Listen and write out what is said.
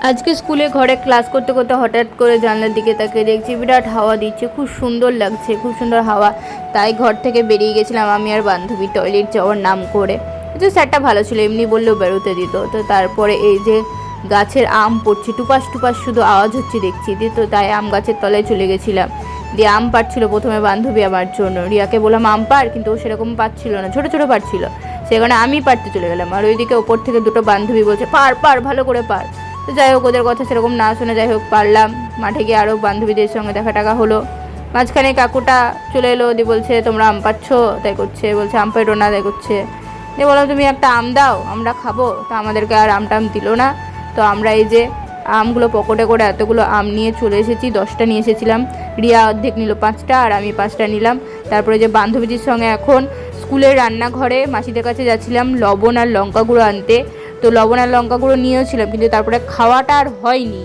আজকে স্কুলে ঘরে ক্লাস করতে করতে হঠাৎ করে জানলার দিকে তাকিয়ে দেখছি বিরাট হাওয়া দিচ্ছে, খুব সুন্দর লাগছে, খুব সুন্দর হাওয়া। তাই ঘর থেকে বেরিয়ে গেছিলাম আমি আর বান্ধবী টয়লেট যাওয়ার নাম করে। তো স্যারটা ভালো ছিল, এমনি বললেও বেরোতে দিত। তো তারপরে এই যে গাছের আম পড়ছে, টুপাস টুপাস শুধু আওয়াজ হচ্ছে দেখছি। দিয়ে তো তাই আম গাছের তলায় চলে গেছিলাম। দিয়ে আম পাড়ছিল প্রথমে বান্ধবী আমার জন্য, রিয়াকে বললাম আম পাড়, কিন্তু ও সেরকম পাচ্ছিল না, ছোটো ছোটো পাড়ছিল। সেখানে আমি পাড়তে চলে গেলাম, আর ওইদিকে ওপর থেকে দুটো বান্ধবী বলছে পাড় পাড়, ভালো করে পাড়। তো যাই হোক, ওদের কথা সেরকম না শুনে যাই হোক পারলাম। মাঠে গিয়ে আরও বান্ধবীদের সঙ্গে দেখা টাকা হলো। মাঝখানে কাকুটা চলে এলো, দিয়ে বলছে তোমরা আম পাচ্ছ, তাই করছে, বলছে আম পেড়ো না, তাই করছে। দিয়ে বললাম তুমি একটা আম দাও, আমরা খাবো। তো আমাদেরকে আর আমটাম দিল না। তো আমরা এই যে আমগুলো পকেটে করে এতগুলো আম নিয়ে চলে এসেছি, 10টা নিয়ে এসেছিলাম। রিয়া অর্ধেক নিল 5টা, আর আমি 5টা নিলাম। তারপরে যে বান্ধবীদের সঙ্গে এখন স্কুলের রান্নাঘরে মাসিদের কাছে যাচ্ছিলাম লবণ আর লঙ্কা গুঁড়ো আনতে। তো লবণ আর লঙ্কা গুঁড়ো নিয়েওছিলাম, কিন্তু তারপরে খাওয়াটা আর হয়নি।